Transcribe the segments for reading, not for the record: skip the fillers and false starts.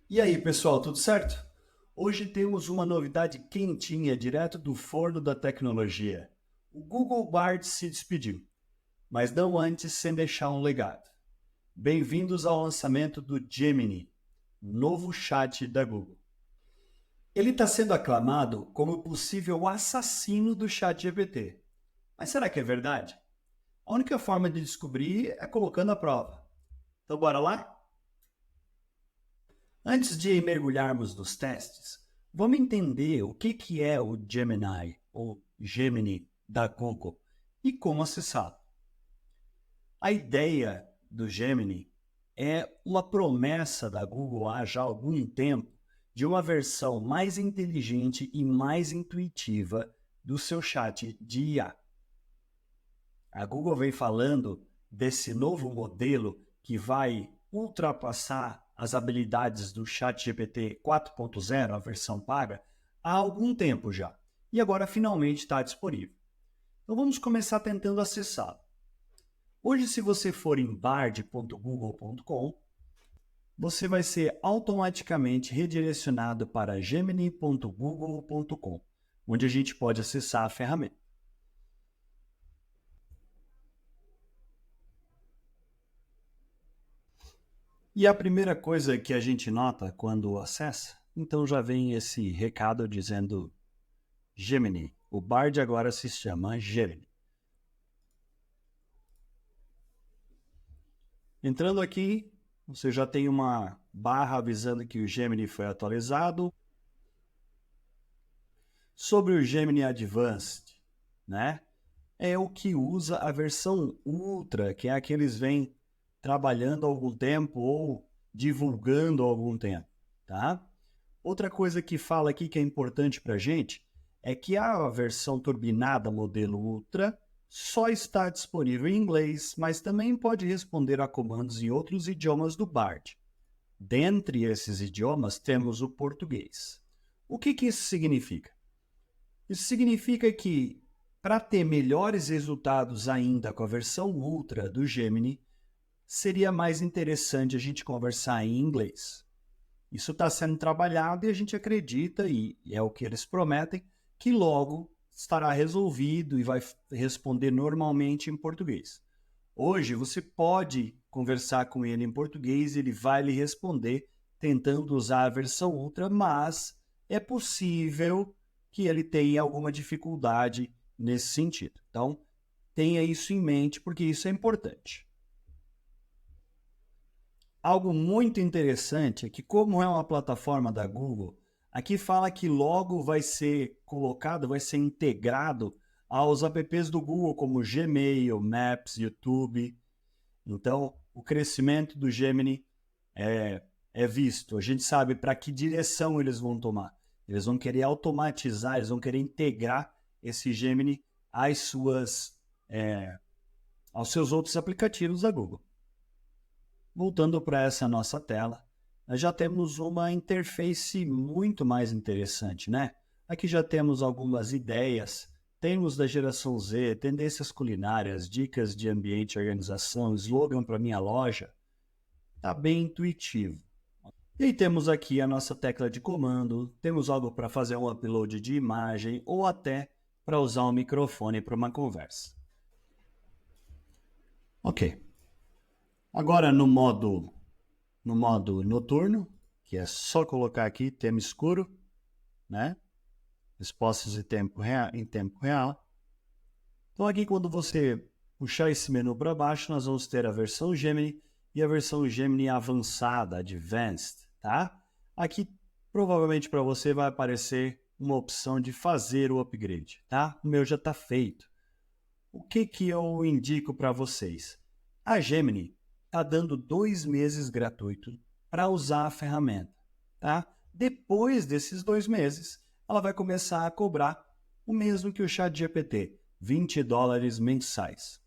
E aí, pessoal, tudo certo? Hoje temos uma novidade quentinha direto do forno da tecnologia. O Google Bard se despediu, mas não antes sem deixar um legado. Bem-vindos ao lançamento do Gemini, novo chat da Google. Ele está sendo aclamado como o possível assassino do chat GPT. Mas será que é verdade? A única forma de descobrir é colocando a prova. Então bora lá? Antes de mergulharmos nos testes, vamos entender o que é o Gemini, ou Gemini, da Google, e como acessá-lo. A ideia do Gemini é uma promessa da Google há já algum tempo de uma versão mais inteligente e mais intuitiva do seu chat de IA. A Google vem falando desse novo modelo que vai ultrapassar as habilidades do ChatGPT 4.0, a versão paga, há algum tempo já. E agora finalmente está disponível. Então vamos começar tentando acessá-lo. Hoje, se você for em bard.google.com, você vai ser automaticamente redirecionado para gemini.google.com, onde a gente pode acessar a ferramenta. E a primeira coisa que a gente nota quando acessa, então já vem esse recado dizendo Gemini. O Bard agora se chama Gemini. Entrando aqui, você já tem uma barra avisando que o Gemini foi atualizado. Sobre o Gemini Advanced, né? É o que usa a versão Ultra, que é a que eles vêm trabalhando há algum tempo ou divulgando há algum tempo, tá? Outra coisa que fala aqui que é importante para a gente é que a versão turbinada modelo Ultra só está disponível em inglês, mas também pode responder a comandos em outros idiomas do Bard. Dentre esses idiomas temos o português. O que isso significa? Isso significa que, para ter melhores resultados ainda com a versão Ultra do Gemini, seria mais interessante a gente conversar em inglês. Isso está sendo trabalhado e a gente acredita, e é o que eles prometem, que logo estará resolvido e vai responder normalmente em português. Hoje você pode conversar com ele em português, ele vai lhe responder tentando usar a versão Ultra, mas é possível que ele tenha alguma dificuldade nesse sentido. Então, tenha isso em mente, porque isso é importante. Algo muito interessante é que, como é uma plataforma da Google, aqui fala que logo vai ser colocado, vai ser integrado aos apps do Google, como Gmail, Maps, YouTube. Então, o crescimento do Gemini é visto. A gente sabe para que direção eles vão tomar. Eles vão querer automatizar, eles vão querer integrar esse Gemini às aos seus outros aplicativos da Google. Voltando para essa nossa tela, nós já temos uma interface muito mais interessante, né? Aqui já temos algumas ideias, temos da geração Z, tendências culinárias, dicas de ambiente e organização, slogan para minha loja. Está bem intuitivo. E aí temos aqui a nossa tecla de comando, temos algo para fazer um upload de imagem ou até para usar um microfone para uma conversa. Ok. Agora no modo noturno, que é só colocar aqui tema escuro, né? Respostas em tempo real. Então aqui quando você puxar esse menu para baixo, nós vamos ter a versão Gemini e a versão Gemini avançada, Advanced, tá? Aqui provavelmente para você vai aparecer uma opção de fazer o upgrade, tá? O meu já está feito. O que eu indico para vocês? A Gemini está dando 2 meses gratuito para usar a ferramenta, tá? Depois desses 2 meses, ela vai começar a cobrar o mesmo que o ChatGPT, $20 mensais.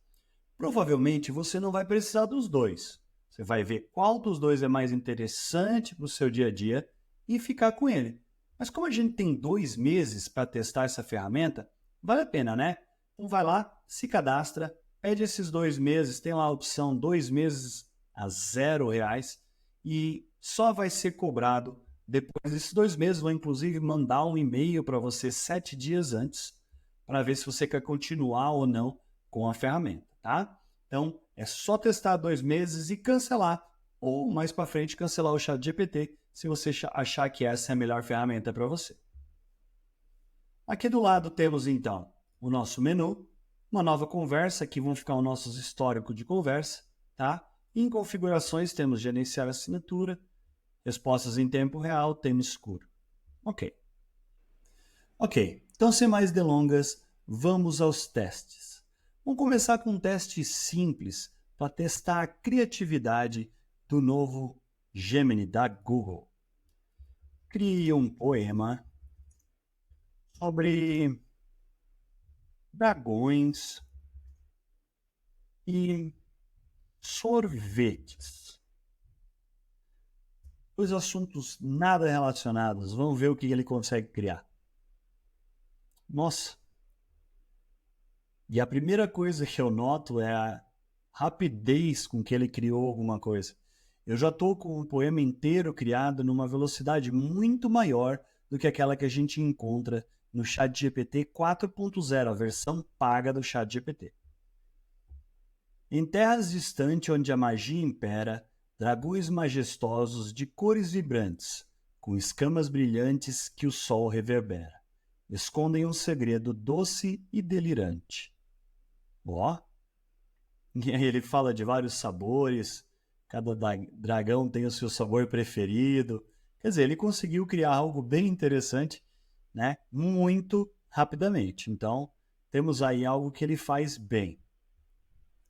Provavelmente você não vai precisar dos dois. Você vai ver qual dos dois é mais interessante para o seu dia a dia e ficar com ele. Mas como a gente tem 2 meses para testar essa ferramenta, vale a pena, né? Então vai lá, se cadastra, pede esses 2 meses, tem lá a opção 2 meses a R$0 e só vai ser cobrado depois desses 2 meses. Vou inclusive mandar um e-mail para você 7 dias antes para ver se você quer continuar ou não com a ferramenta, tá? Então, é só testar 2 meses e cancelar, ou mais para frente cancelar o ChatGPT se você achar que essa é a melhor ferramenta para você. Aqui do lado temos então o nosso menu, uma nova conversa, aqui vão ficar os nossos históricos de conversa, tá? Em configurações temos gerenciar assinatura, respostas em tempo real, tema escuro. Ok. Então sem mais delongas, vamos aos testes. Vamos começar com um teste simples para testar a criatividade do novo Gemini da Google. Crie um poema sobre dragões e sorvetes. Dois assuntos nada relacionados. Vamos ver o que ele consegue criar. Nossa! E a primeira coisa que eu noto é a rapidez com que ele criou alguma coisa. Eu já estou com um poema inteiro criado numa velocidade muito maior do que aquela que a gente encontra no ChatGPT 4.0, a versão paga do ChatGPT. Em terras distantes onde a magia impera, dragões majestosos de cores vibrantes, com escamas brilhantes que o sol reverbera, escondem um segredo doce e delirante. Ó! E aí ele fala de vários sabores, cada dragão tem o seu sabor preferido. Quer dizer, ele conseguiu criar algo bem interessante, né? Muito rapidamente. Então, temos aí algo que ele faz bem.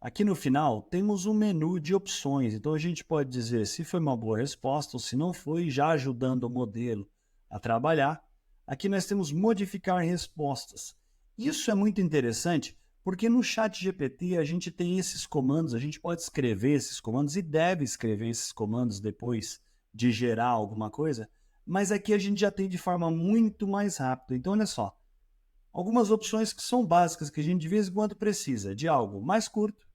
Aqui no final, temos um menu de opções. Então, a gente pode dizer se foi uma boa resposta ou se não foi, já ajudando o modelo a trabalhar. Aqui nós temos modificar respostas. Isso é muito interessante, porque no ChatGPT a gente tem esses comandos, a gente pode escrever esses comandos e deve escrever esses comandos depois de gerar alguma coisa, mas aqui a gente já tem de forma muito mais rápida. Então, olha só, algumas opções que são básicas, que a gente de vez em quando precisa de algo mais curto,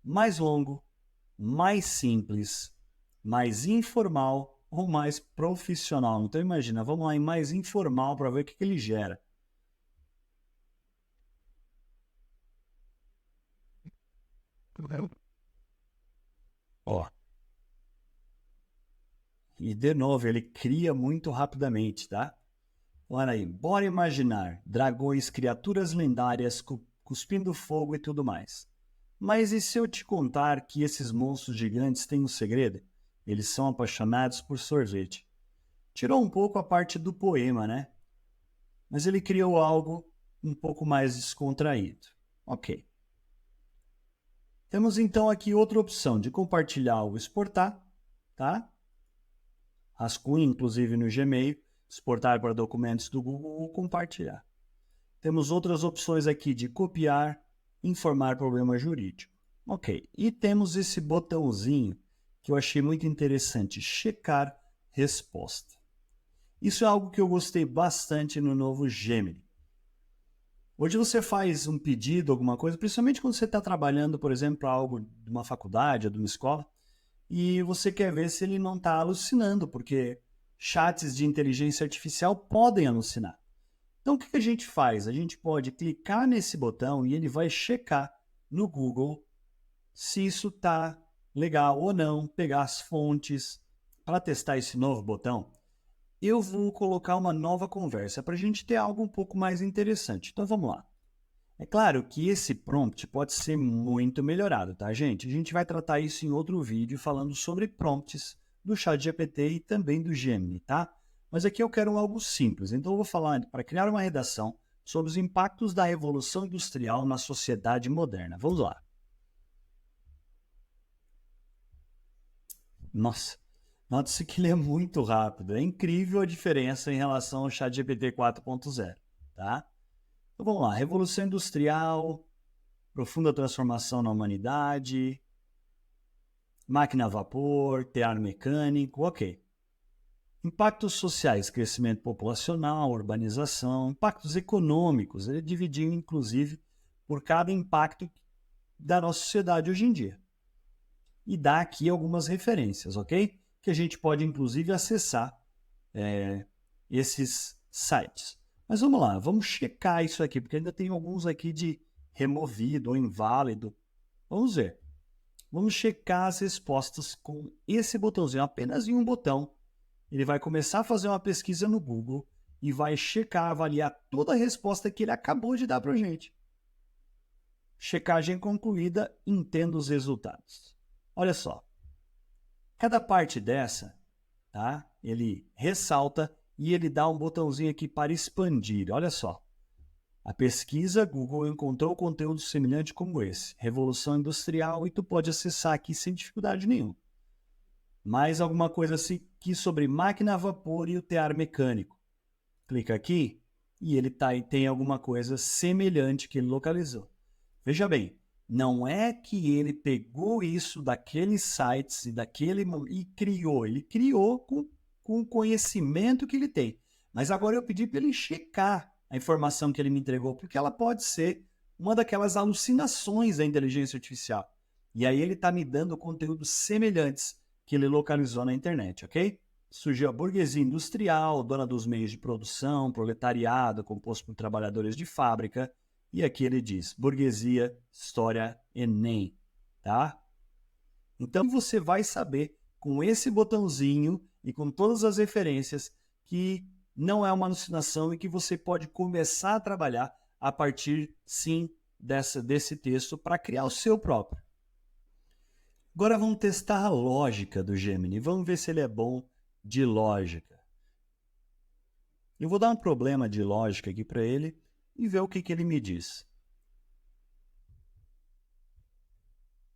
mais longo, mais simples, mais informal ou mais profissional. Então, imagina, vamos lá em mais informal para ver o que ele gera. Ó. E de novo, ele cria muito rapidamente, tá? Olha aí, bora imaginar dragões, criaturas lendárias, cuspindo fogo e tudo mais. Mas e se eu te contar que esses monstros gigantes têm um segredo? Eles são apaixonados por sorvete. Tirou um pouco a parte do poema, né? Mas ele criou algo um pouco mais descontraído. Ok. Temos então aqui outra opção de compartilhar ou exportar, tá? Rascunho, inclusive no Gmail, exportar para documentos do Google ou compartilhar. Temos outras opções aqui de copiar, informar problema jurídico. Ok, e temos esse botãozinho que eu achei muito interessante, checar resposta. Isso é algo que eu gostei bastante no novo Gemini. Hoje você faz um pedido, alguma coisa, principalmente quando você está trabalhando, por exemplo, para algo de uma faculdade ou de uma escola, e você quer ver se ele não está alucinando, porque chats de inteligência artificial podem alucinar. Então, o que a gente faz? A gente pode clicar nesse botão e ele vai checar no Google se isso está legal ou não, pegar as fontes. Para testar esse novo botão, eu vou colocar uma nova conversa para a gente ter algo um pouco mais interessante. Então, vamos lá. É claro que esse prompt pode ser muito melhorado, tá, gente? A gente vai tratar isso em outro vídeo falando sobre prompts do ChatGPT e também do Gemini, tá? Mas aqui eu quero algo simples, então eu vou falar para criar uma redação sobre os impactos da Revolução Industrial na sociedade moderna. Vamos lá. Nossa, note-se que ele é muito rápido. É incrível a diferença em relação ao ChatGPT 4.0, tá? Então vamos lá. Revolução Industrial, profunda transformação na humanidade, máquina a vapor, tear mecânico, ok. Impactos sociais, crescimento populacional, urbanização, impactos econômicos, ele dividiu inclusive por cada impacto da nossa sociedade hoje em dia. E dá aqui algumas referências, ok? que a gente pode, inclusive, acessar esses sites. Mas vamos lá, vamos checar isso aqui, porque ainda tem alguns aqui de removido ou inválido. Vamos ver. Vamos checar as respostas com esse botãozinho, apenas em um botão. Ele vai começar a fazer uma pesquisa no Google e vai checar, avaliar toda a resposta que ele acabou de dar para a gente. Checagem concluída, entenda os resultados. Olha só, cada parte dessa, tá? Ele ressalta e ele dá um botãozinho aqui para expandir. Olha só, a pesquisa Google encontrou conteúdo semelhante como esse, Revolução Industrial, e tu pode acessar aqui sem dificuldade nenhuma. Mais alguma coisa aqui sobre máquina a vapor e o tear mecânico. Clica aqui e ele tem alguma coisa semelhante que ele localizou. Veja bem, não é que ele pegou isso daqueles sites e criou. Ele criou com o conhecimento que ele tem. Mas agora eu pedi para ele checar a informação que ele me entregou, porque ela pode ser uma daquelas alucinações da inteligência artificial. E aí ele está me dando conteúdos semelhantes que ele localizou na internet, ok? Surgiu a burguesia industrial, dona dos meios de produção, proletariado, composto por trabalhadores de fábrica. E aqui ele diz, burguesia, história, Enem, tá? Então você vai saber, com esse botãozinho e com todas as referências, que não é uma alucinação e que você pode começar a trabalhar a partir, sim, desse texto para criar o seu próprio. Agora vamos testar a lógica do Gemini. Vamos ver se ele é bom de lógica. Eu vou dar um problema de lógica aqui para ele e ver o que ele me diz.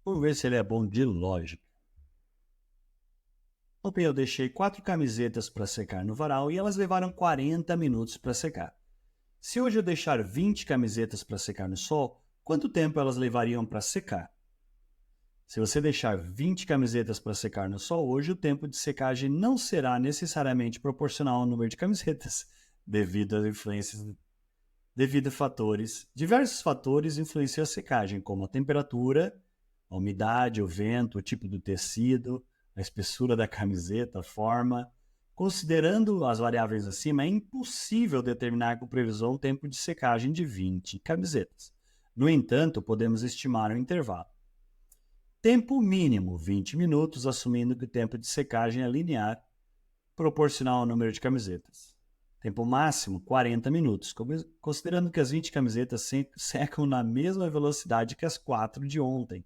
Vamos ver se ele é bom de lógica. Ontem eu deixei 4 camisetas para secar no varal e elas levaram 40 minutos para secar. Se hoje eu deixar 20 camisetas para secar no sol, quanto tempo elas levariam para secar? Se você deixar 20 camisetas para secar no sol hoje, o tempo de secagem não será necessariamente proporcional ao número de camisetas, devido a fatores. Diversos fatores influenciam a secagem, como a temperatura, a umidade, o vento, o tipo do tecido, a espessura da camiseta, a forma. Considerando as variáveis acima, é impossível determinar com previsão o tempo de secagem de 20 camisetas. No entanto, podemos estimar um intervalo. Tempo mínimo, 20 minutos, assumindo que o tempo de secagem é linear, proporcional ao número de camisetas. Tempo máximo, 40 minutos, considerando que as 20 camisetas secam na mesma velocidade que as 4 de ontem.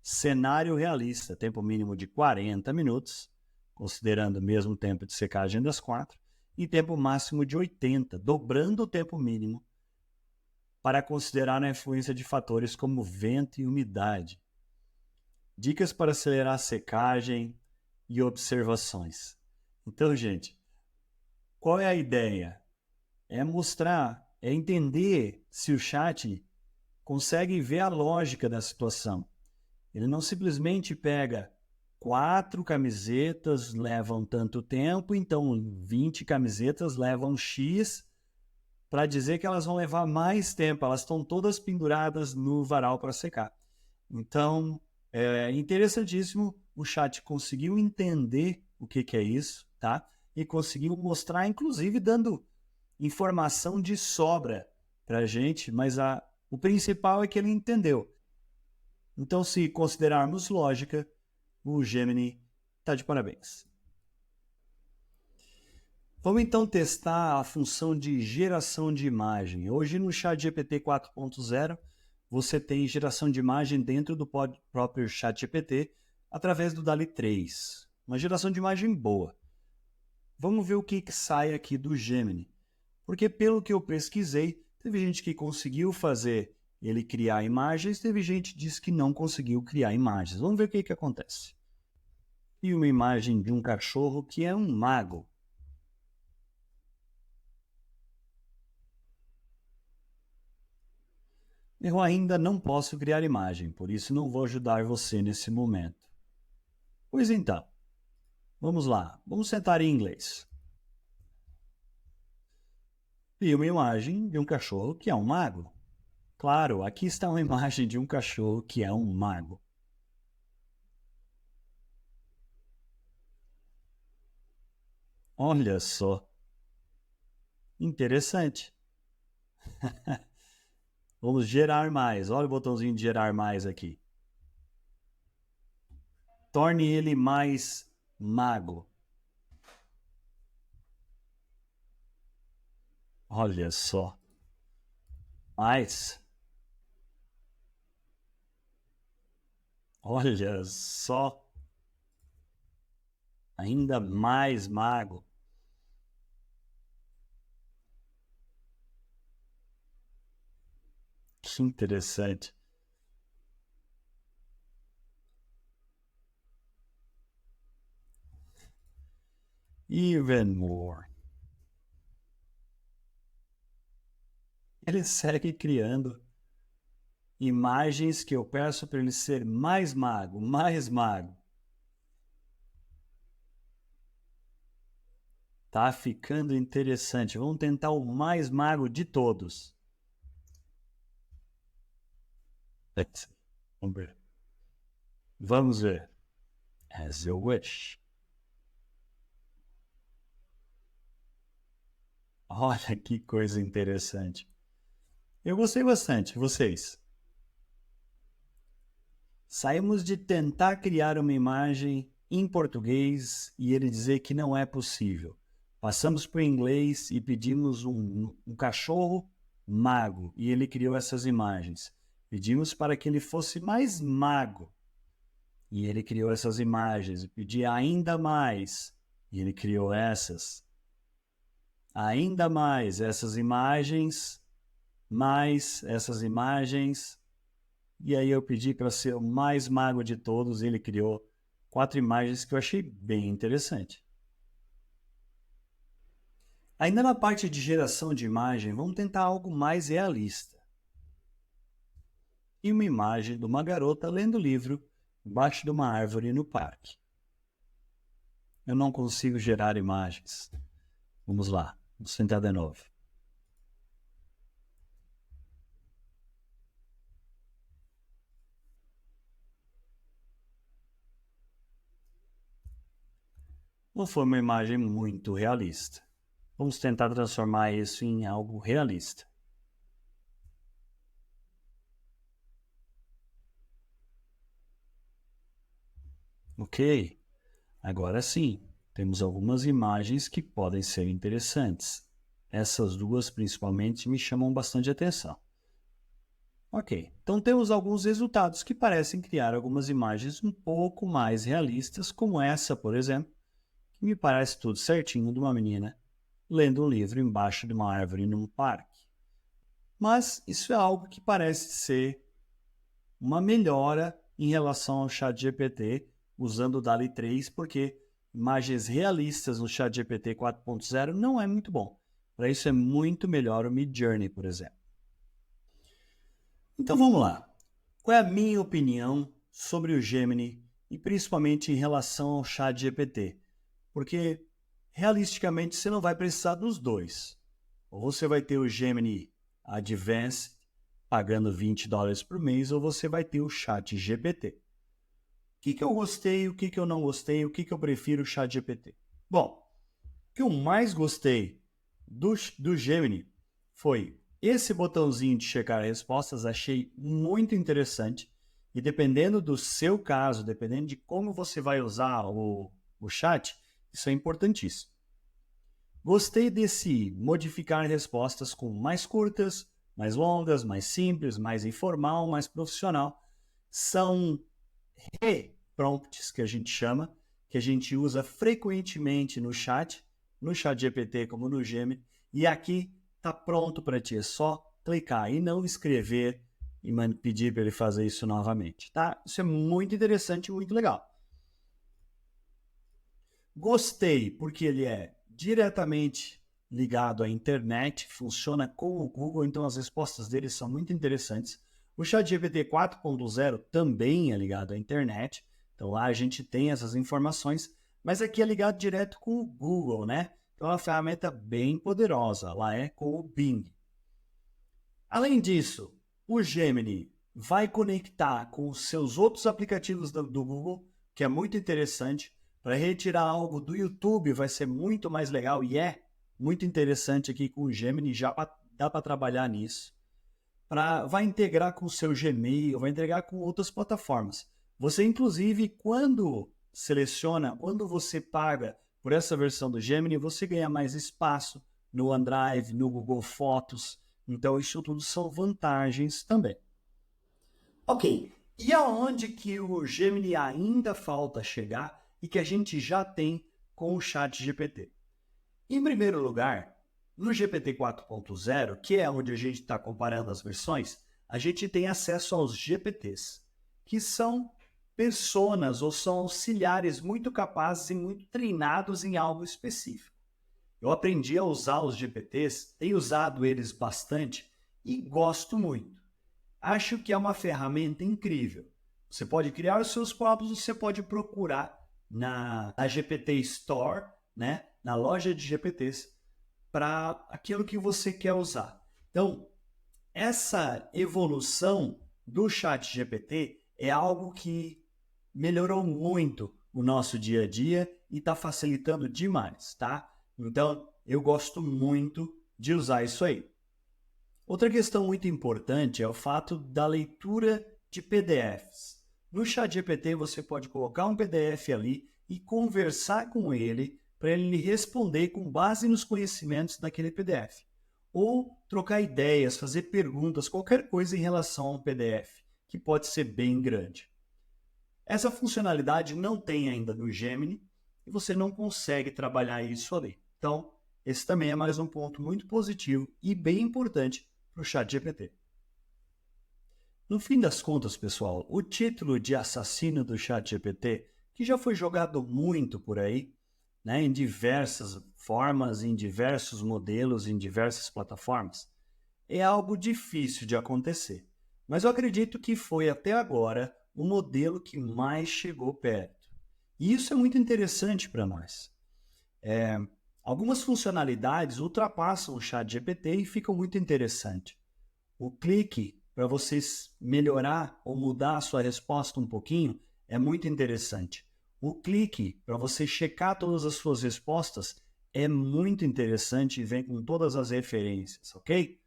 Cenário realista, tempo mínimo de 40 minutos, considerando o mesmo tempo de secagem das 4, e tempo máximo de 80, dobrando o tempo mínimo, para considerar a influência de fatores como vento e umidade. Dicas para acelerar a secagem e observações. Então, gente, qual é a ideia? É mostrar, é entender se o chat consegue ver a lógica da situação. Ele não simplesmente pega 4 camisetas, levam tanto tempo, então 20 camisetas levam X, para dizer que elas vão levar mais tempo, elas estão todas penduradas no varal para secar. Então, é interessantíssimo, o chat conseguiu entender o que é isso, tá? E conseguiu mostrar, inclusive, dando informação de sobra para a gente, mas o principal é que ele entendeu. Então, se considerarmos lógica, o Gemini está de parabéns. Vamos então testar a função de geração de imagem. Hoje no ChatGPT 4.0, você tem geração de imagem dentro do próprio ChatGPT através do DALL-E 3. Uma geração de imagem boa. Vamos ver o que sai aqui do Gemini. Porque pelo que eu pesquisei, teve gente que conseguiu fazer ele criar imagens, teve gente que disse que não conseguiu criar imagens. Vamos ver o que acontece. E uma imagem de um cachorro que é um mago. Eu ainda não posso criar imagem, por isso não vou ajudar você nesse momento. Pois então, vamos lá, vamos sentar em inglês. E uma imagem de um cachorro que é um mago. Claro, aqui está uma imagem de um cachorro que é um mago. Olha só. Interessante. Vamos gerar mais. Olha o botãozinho de gerar mais aqui. Torne ele mais mago. Olha só. Mais. Olha só. Ainda mais mago. Que interessante. Even more. Ele segue criando imagens que eu peço para ele ser mais mago, mais mago. Tá ficando interessante. Vamos tentar o mais mago de todos. Vamos ver. Vamos ver. As you wish. Olha que coisa interessante. Eu gostei bastante. Vocês? Saímos de tentar criar uma imagem em português e ele dizer que não é possível. Passamos para o inglês e pedimos um cachorro mago e ele criou essas imagens. Pedimos para que ele fosse mais mago e ele criou essas imagens. Pedi ainda mais e ele criou essas. Ainda mais essas imagens, mais essas imagens. E aí eu pedi para ser o mais mago de todos e ele criou 4 imagens que eu achei bem interessante. Ainda na parte de geração de imagem, vamos tentar algo mais realista. E uma imagem de uma garota lendo livro embaixo de uma árvore no parque. Eu não consigo gerar imagens. Vamos lá, vamos tentar de novo. Não foi uma imagem muito realista. Vamos tentar transformar isso em algo realista. Ok, agora sim, temos algumas imagens que podem ser interessantes. Essas duas principalmente me chamam bastante atenção. Ok, então temos alguns resultados que parecem criar algumas imagens um pouco mais realistas, como essa, por exemplo, que me parece tudo certinho de uma menina lendo um livro embaixo de uma árvore num parque. Mas isso é algo que parece ser uma melhora em relação ao ChatGPT usando o DALL-E 3, porque imagens realistas no ChatGPT 4.0 não é muito bom. Para isso é muito melhor o Midjourney, por exemplo. Então vamos lá. Qual é a minha opinião sobre o Gemini e principalmente em relação ao ChatGPT? Porque realisticamente você não vai precisar dos dois. Ou você vai ter o Gemini Advanced pagando $20 por mês, ou você vai ter o ChatGPT. O que eu gostei, o que eu não gostei, o que eu prefiro o ChatGPT? Bom, o que eu mais gostei do Gemini foi esse botãozinho de checar respostas, achei muito interessante. E dependendo do seu caso, dependendo de como você vai usar o chat, isso é importantíssimo. Gostei desse modificar respostas com mais curtas, mais longas, mais simples, mais informal, mais profissional. São prompts que a gente chama, que a gente usa frequentemente no chat GPT como no Gemini, e aqui está pronto para ti, é só clicar e não escrever e pedir para ele fazer isso novamente, tá? Isso é muito interessante e muito legal. Gostei porque ele é diretamente ligado à internet, funciona com o Google, então as respostas dele são muito interessantes. O ChatGPT 4.0 também é ligado à internet, então lá a gente tem essas informações, mas aqui é ligado direto com o Google, né? Então é uma ferramenta bem poderosa, lá é com o Bing. Além disso, o Gemini vai conectar com os seus outros aplicativos do Google, que é muito interessante. Para retirar algo do YouTube vai ser muito mais legal e é muito interessante aqui com o Gemini, dá para trabalhar nisso. Vai integrar com o seu Gmail, vai integrar com outras plataformas. Você, inclusive, quando você paga por essa versão do Gemini, você ganha mais espaço no OneDrive, no Google Fotos. Então, isso tudo são vantagens também. Ok, e aonde que o Gemini ainda falta chegar e que a gente já tem com o ChatGPT? Em primeiro lugar, no GPT 4.0, que é onde a gente está comparando as versões, a gente tem acesso aos GPTs, que são personas ou são auxiliares muito capazes e muito treinados em algo específico. Eu aprendi a usar os GPTs, tenho usado eles bastante e gosto muito. Acho que é uma ferramenta incrível. Você pode criar os seus próprios, você pode procurar na GPT Store, né, na loja de GPTs, para aquilo que você quer usar. Então, essa evolução do ChatGPT é algo que melhorou muito o nosso dia a dia e está facilitando demais, tá? Então, eu gosto muito de usar isso aí. Outra questão muito importante é o fato da leitura de PDFs. No ChatGPT você pode colocar um PDF ali e conversar com ele para ele lhe responder com base nos conhecimentos daquele PDF. Ou trocar ideias, fazer perguntas, qualquer coisa em relação ao PDF, que pode ser bem grande. Essa funcionalidade não tem ainda no Gemini e você não consegue trabalhar isso ali. Então, esse também é mais um ponto muito positivo e bem importante para o ChatGPT. No fim das contas, pessoal, o título de assassino do ChatGPT, que já foi jogado muito por aí, né, em diversas formas, em diversos modelos, em diversas plataformas, é algo difícil de acontecer. Mas eu acredito que foi até agora o modelo que mais chegou perto. E isso é muito interessante para nós. Algumas funcionalidades ultrapassam o ChatGPT e ficam muito interessantes. O clique para vocês melhorar ou mudar a sua resposta um pouquinho é muito interessante. O clique para você checar todas as suas respostas é muito interessante e vem com todas as referências, ok?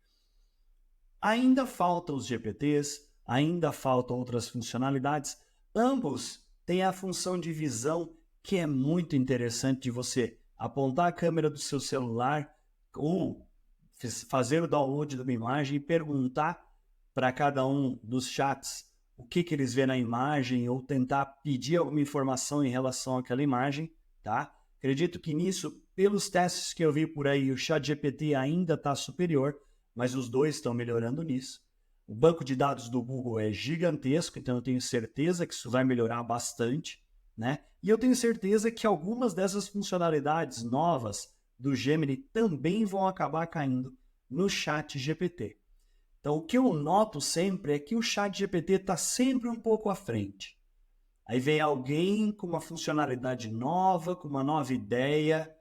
Ainda faltam os GPTs, ainda faltam outras funcionalidades. Ambos têm a função de visão que é muito interessante de você apontar a câmera do seu celular ou fazer o download de uma imagem e perguntar para cada um dos chats o que eles vê na imagem ou tentar pedir alguma informação em relação àquela imagem, tá? Acredito que nisso, pelos testes que eu vi por aí, o ChatGPT ainda está superior, mas os dois estão melhorando nisso. O banco de dados do Google é gigantesco, então eu tenho certeza que isso vai melhorar bastante, né? E eu tenho certeza que algumas dessas funcionalidades novas do Gemini também vão acabar caindo no ChatGPT. Então, o que eu noto sempre é que o ChatGPT está sempre um pouco à frente. Aí vem alguém com uma funcionalidade nova, com uma nova ideia,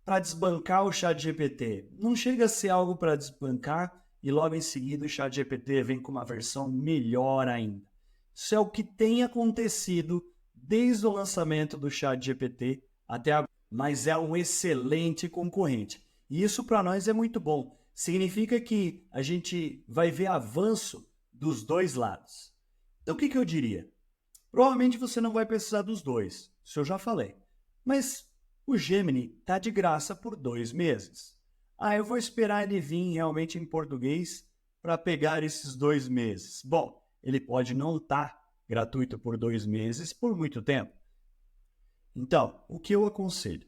para desbancar o ChatGPT. Não chega a ser algo para desbancar e logo em seguida o ChatGPT vem com uma versão melhor ainda. Isso é o que tem acontecido desde o lançamento do ChatGPT até agora, mas é um excelente concorrente. E isso para nós é muito bom. Significa que a gente vai ver avanço dos dois lados. Então o que eu diria? Provavelmente você não vai precisar dos dois, isso eu já falei. Mas o Gemini está de graça por 2 meses. Eu vou esperar ele vir realmente em português para pegar esses 2 meses. Bom, ele pode não estar gratuito por 2 meses por muito tempo. Então, o que eu aconselho?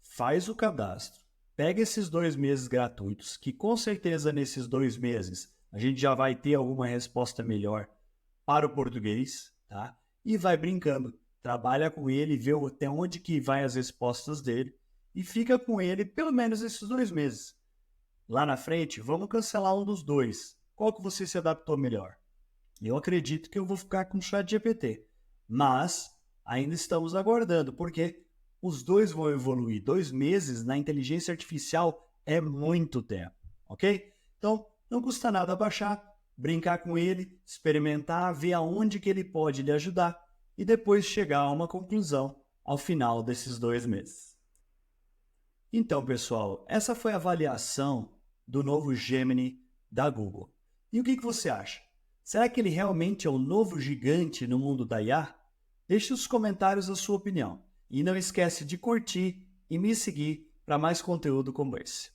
Faz o cadastro, pega esses 2 meses gratuitos, que com certeza nesses 2 meses a gente já vai ter alguma resposta melhor para o português, tá? E vai brincando. Trabalha com ele, vê até onde que vai as respostas dele e fica com ele pelo menos esses 2 meses. Lá na frente, vamos cancelar um dos dois. Qual que você se adaptou melhor? Eu acredito que eu vou ficar com o ChatGPT, mas ainda estamos aguardando, porque os dois vão evoluir. 2 meses na inteligência artificial é muito tempo, ok? Então, não custa nada baixar, brincar com ele, experimentar, ver aonde que ele pode lhe ajudar e depois chegar a uma conclusão ao final desses 2 meses. Então, pessoal, essa foi a avaliação do novo Gemini da Google. E o que você acha? Será que ele realmente é o novo gigante no mundo da IA? Deixe nos comentários a sua opinião. E não esquece de curtir e me seguir para mais conteúdo como esse.